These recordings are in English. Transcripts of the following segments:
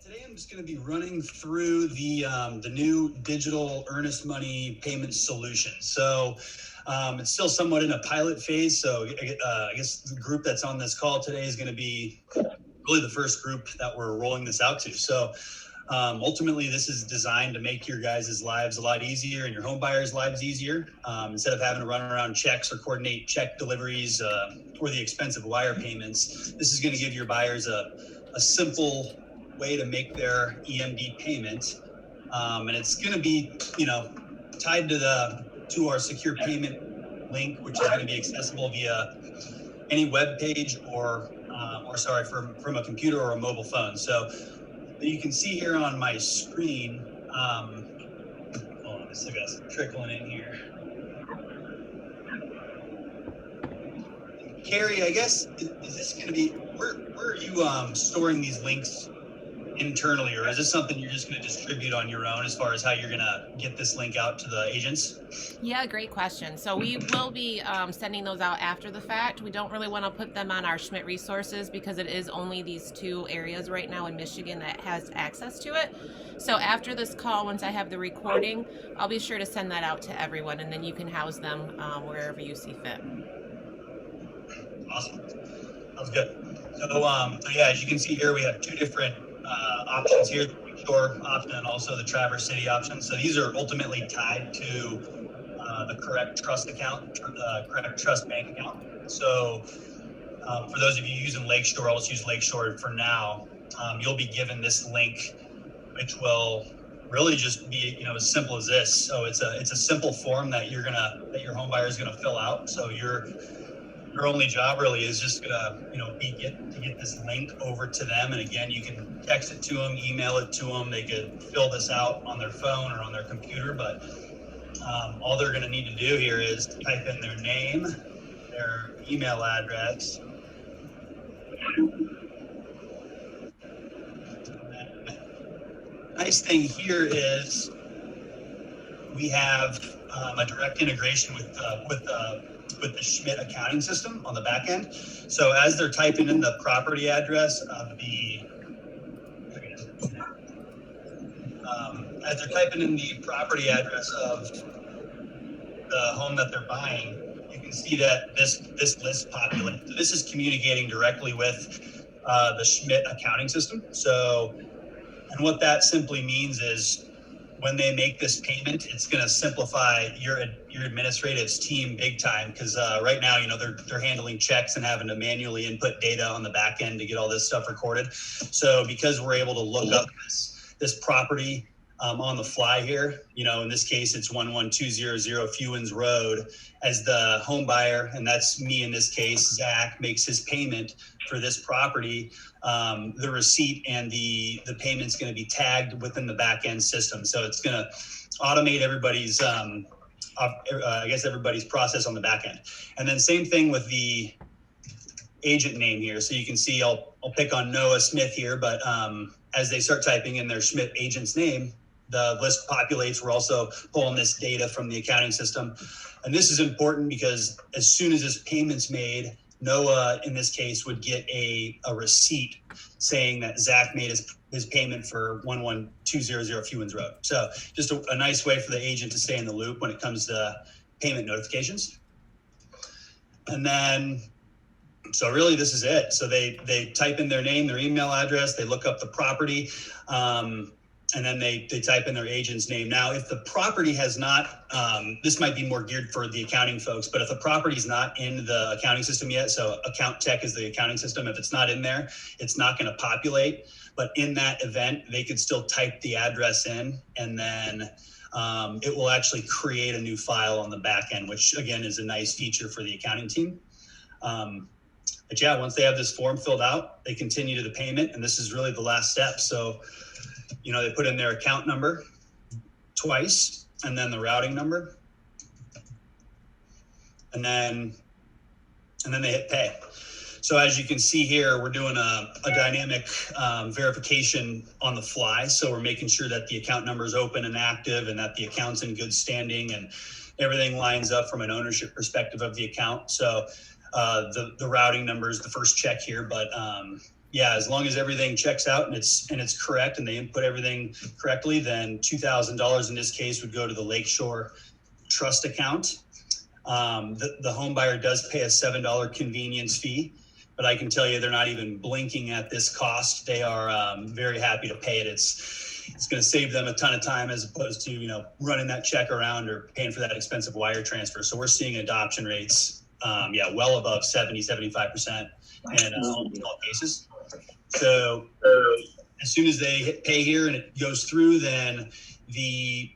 Today I'm just going to be running through the new digital earnest money payment solution. So it's still somewhat in a pilot phase. So I guess the group that's on this call today is going to be really the first group that we're rolling this out to. So ultimately, this is designed to make your guys' lives a lot easier and your home buyers' lives easier. Instead of having to run around checks or coordinate check deliveries or the expensive wire payments, this is going to give your buyers a simple way to make their EMD payment. And it's going to be, tied to our secure payment link, which is going to be accessible via any web page or from a computer or a mobile phone. So you can see here on my screen, hold on, just got some trickling in here. Carrie, I guess, is this going to be, where are you storing these links internally, or is this something you're just going to distribute on your own as far as how you're going to get this link out to the agents? Yeah, great question. So we will be sending those out after the fact. We don't really want to put them on our Schmidt resources because it is only these two areas right now in Michigan that has access to it. So after this call, once I have the recording, I'll be sure to send that out to everyone, and then you can house them wherever you see fit. Awesome. Sounds good. So yeah, as you can see here, we have two different options here, the Lakeshore option and also the Traverse City option. So these are ultimately tied to the correct trust account, the correct trust bank account. So for those of you using Lakeshore, I'll just use Lakeshore for now. You'll be given this link, which will really just be, as simple as this. So it's a simple form that your home buyer is gonna fill out. So your only job really is just gonna, to get this link over to them. And again, you can text it to them, email it to them. They could fill this out on their phone or on their computer, but all they're gonna need to do here is type in their name, their email address. Nice thing here is we have a direct integration with the Schmidt accounting system on the back end. So as they're typing in the property address of the home that they're buying, you can see that this list populates. So this is communicating directly with the Schmidt accounting system. So, and what that simply means is when they make this payment, it's going to simplify your administrative's team big time, because right now, they're handling checks and having to manually input data on the back end to get all this stuff recorded. So because we're able to look up this property on the fly here, in this case, it's 11200 Fewens Road, as the home buyer, and that's me in this case, Zach, makes his payment for this property. The receipt and the payment's going to be tagged within the back end system. So it's going to automate everybody's, everybody's process on the back end. And then same thing with the agent name here. So you can see, I'll pick on Noah Smith here, but as they start typing in their Schmidt agent's name, the list populates. We're also pulling this data from the accounting system. And this is important because as soon as this payment's made, Noah, in this case, would get a receipt saying that Zach made his payment for 11200 Fewens Road. So just a nice way for the agent to stay in the loop when it comes to payment notifications. And then, so really this is it. So they type in their name, their email address, they look up the property, and then they type in their agent's name. Now, if the property has not, this might be more geared for the accounting folks, but if the property's not in the accounting system yet, so Account Tech is the accounting system, if it's not in there, it's not going to populate. But in that event, they could still type the address in, and then it will actually create a new file on the back end, which again is a nice feature for the accounting team. But yeah, once they have this form filled out, they continue to the payment, and this is really the last step. So, they put in their account number twice, and then the routing number, and then they hit pay. So as you can see here, we're doing a dynamic verification on the fly. So we're making sure that the account number is open and active, and that the account's in good standing, and everything lines up from an ownership perspective of the account. So the routing number is the first check here, but yeah, as long as everything checks out and it's correct and they input everything correctly, then $2,000 in this case would go to the Lakeshore Trust account. The home buyer does pay a $7 convenience fee, but I can tell you they're not even blinking at this cost. They are very happy to pay it. It's going to save them a ton of time as opposed to, running that check around or paying for that expensive wire transfer. So we're seeing adoption rates, well above 70-75% in all cases. So as soon as they hit pay here and it goes through, then the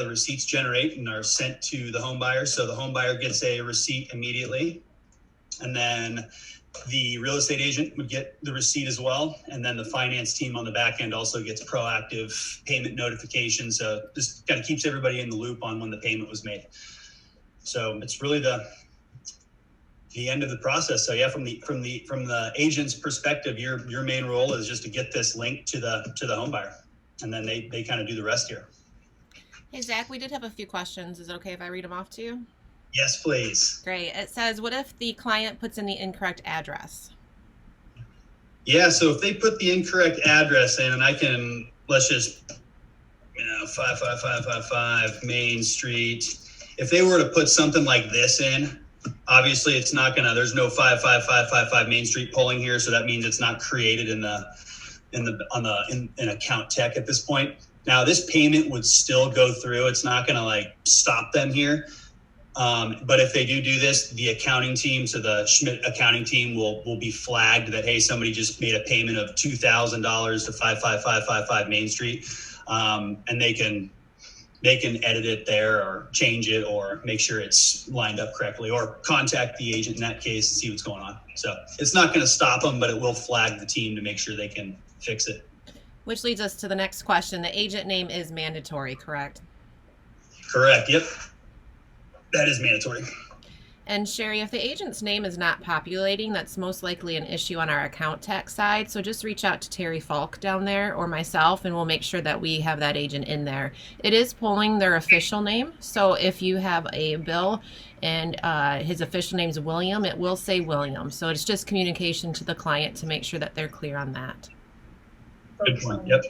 receipts generate and are sent to the home buyer. So the home buyer gets a receipt immediately, and then the real estate agent would get the receipt as well. And then the finance team on the back end also gets proactive payment notifications. So this kind of keeps everybody in the loop on when the payment was made. So it's really the end of the process. So yeah, from the agent's perspective, your main role is just to get this linked to the home buyer, and then they kind of do the rest here. Hey Zach, we did have a few questions. Is it okay if I read them off to you? Yes, please. Great. It says, what if the client puts in the incorrect address? Yeah, so if they put the incorrect address in, and let's just 55555 Main Street. If they were to put something like this in, obviously it's not there's no 55555 Main Street polling here, so that means it's not created in account tech at this point. Now this payment would still go through. It's not going to stop them here. But if they do this, the accounting team, so the Schmidt accounting team will be flagged that, hey, somebody just made a payment of $2,000 to 55555 Main Street. And they can edit it there or change it or make sure it's lined up correctly or contact the agent in that case and see what's going on. So it's not going to stop them, but it will flag the team to make sure they can fix it. Which leads us to the next question. The agent name is mandatory, correct? Correct. Yep. That is mandatory. And Sherry, if the agent's name is not populating, that's most likely an issue on our account tech side. So just reach out to Terry Falk down there or myself, and we'll make sure that we have that agent in there. It is pulling their official name. So if you have a bill and his official name is William, it will say William. So it's just communication to the client to make sure that they're clear on that. Good point. Yep.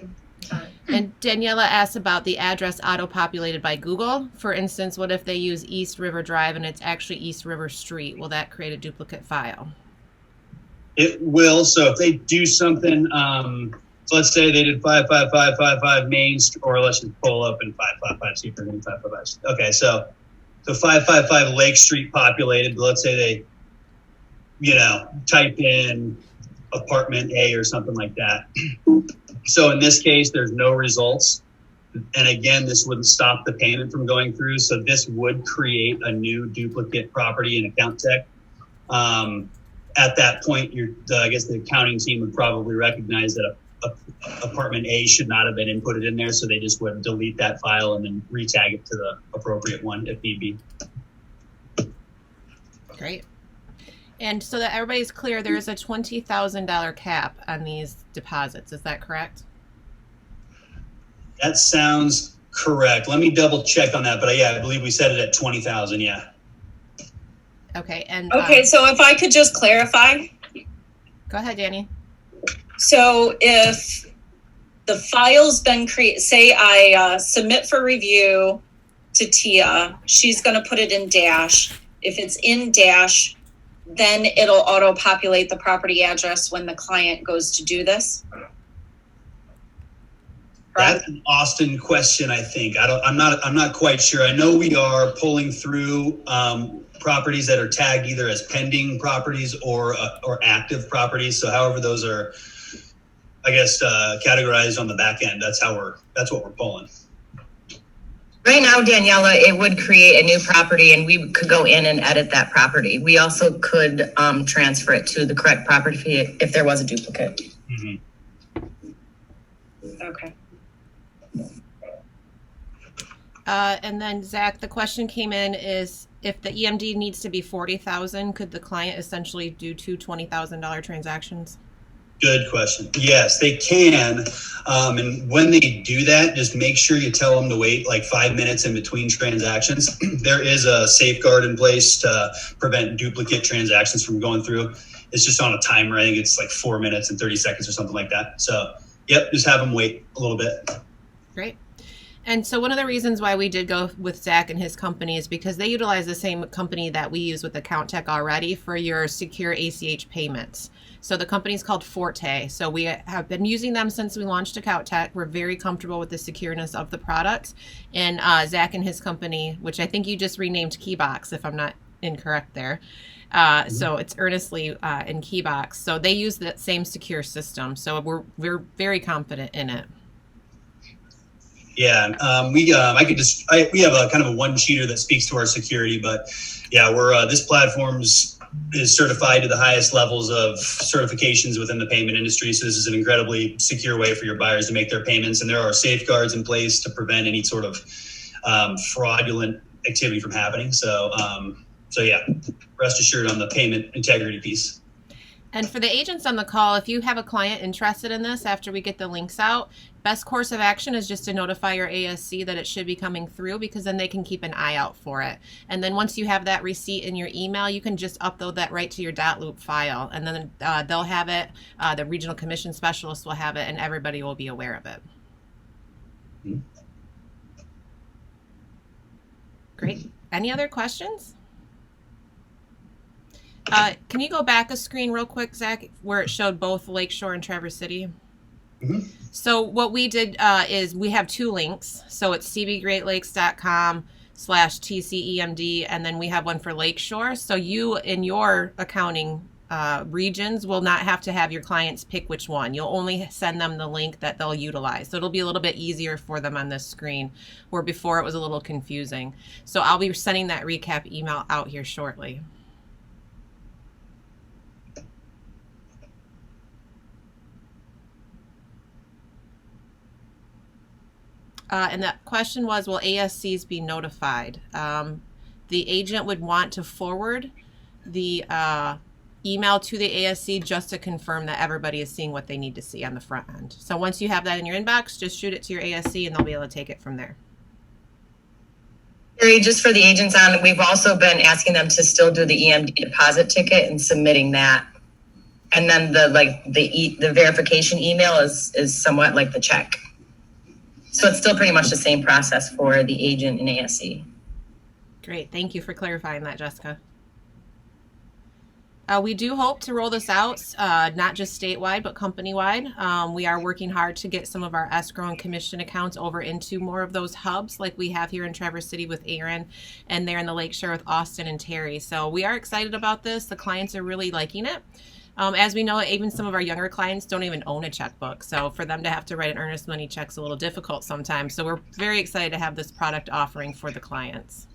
And Daniela asked about the address auto-populated by Google. For instance, what if they use East River Drive and it's actually East River Street? Will that create a duplicate file? It will. So if they do something, so let's say they did 55555 Main Street, or let's just pull up in 555, see if they're doing 555. Okay, so 555 Lake Street populated. Let's say they, type in apartment A or something like that. So in this case, there's no results. And again, this wouldn't stop the payment from going through. So this would create a new duplicate property in account tech. At that point, I guess the accounting team would probably recognize that apartment A should not have been inputted in there. So they just would delete that file and then retag it to the appropriate one if need be. Great. And so that everybody's clear, there is a $20,000 cap on these deposits. Is that correct? That sounds correct. Let me double check on that. But I believe we set it at 20,000. Yeah. Okay. And so if I could just clarify. Go ahead, Danny. So if the file's been created, say I submit for review to Tia, she's going to put it in Dash. If it's in Dash, then it'll auto-populate the property address when the client goes to do this? That's an Austin question, I think. I'm not quite sure. I know we are pulling through properties that are tagged either as pending properties or active properties. So however those are, I guess, categorized on the back end, that's what we're pulling. Right now, Daniela, it would create a new property and we could go in and edit that property. We also could transfer it to the correct property if there was a duplicate. Mm-hmm. Okay. And then Zach, the question came in is if the EMD needs to be 40,000, could the client essentially do two $20,000 transactions? Good question. Yes, they can. And when they do that, just make sure you tell them to wait like 5 minutes in between transactions. There is a safeguard in place to prevent duplicate transactions from going through. It's just on a timer. I think it's like 4 minutes and 30 seconds or something like that. So, yep, just have them wait a little bit. Great. And so one of the reasons why we did go with Zach and his company is because they utilize the same company that we use with Account Tech already for your secure ACH payments. So the company's called Forte. So we have been using them since we launched Account Tech. We're very comfortable with the secureness of the product. And Zach and his company, which I think you just renamed Keybox, if I'm not incorrect there. So it's Earnestly in Keybox. So they use that same secure system. So we're very confident in it. Yeah, we have a kind of a one sheeter that speaks to our security, but yeah, this platform is certified to the highest levels of certifications within the payment industry. So this is an incredibly secure way for your buyers to make their payments, and there are safeguards in place to prevent any sort of fraudulent activity from happening. So yeah, rest assured on the payment integrity piece. And for the agents on the call, if you have a client interested in this after we get the links out, best course of action is just to notify your ASC that it should be coming through, because then they can keep an eye out for it. And then once you have that receipt in your email, you can just upload that right to your .loop file. And then they'll have it, the regional commission specialist will have it, and everybody will be aware of it. Mm-hmm. Great. Any other questions? Can you go back a screen real quick, Zach, where it showed both Lakeshore and Traverse City? Mm-hmm. So what we did is we have two links. So it's cbgreatlakes.com/TCEMD, and then we have one for Lakeshore. So you, in your accounting regions, will not have to have your clients pick which one. You'll only send them the link that they'll utilize. So it'll be a little bit easier for them on this screen, where before it was a little confusing. So I'll be sending that recap email out here shortly. And that question was, will ASCs be notified? The agent would want to forward the email to the ASC just to confirm that everybody is seeing what they need to see on the front end. So once you have that in your inbox, just shoot it to your ASC and they'll be able to take it from there. Carrie, just for the agents on, we've also been asking them to still do the EMD deposit ticket and submitting that. And then the verification email is somewhat like the check. So it's still pretty much the same process for the agent and ASC. Great. Thank you for clarifying that, Jessica. We do hope to roll this out, not just statewide, but company-wide. We are working hard to get some of our escrow and commission accounts over into more of those hubs like we have here in Traverse City with Aaron, and there in the Lakeshore with Austin and Terry. So we are excited about this. The clients are really liking it. As we know, even some of our younger clients don't even own a checkbook. So for them to have to write an earnest money check is a little difficult sometimes. So we're very excited to have this product offering for the clients.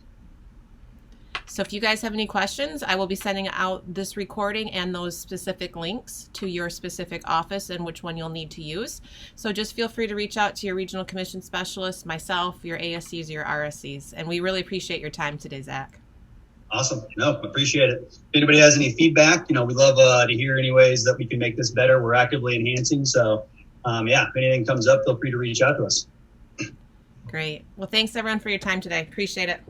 So if you guys have any questions, I will be sending out this recording and those specific links to your specific office and which one you'll need to use. So just feel free to reach out to your regional commission specialist, myself, your ASCs, your RSCs. And we really appreciate your time today, Zach. Awesome. No, appreciate it. If anybody has any feedback, we love to hear any ways that we can make this better. We're actively enhancing. So, if anything comes up, feel free to reach out to us. Great. Well, thanks everyone for your time today. Appreciate it.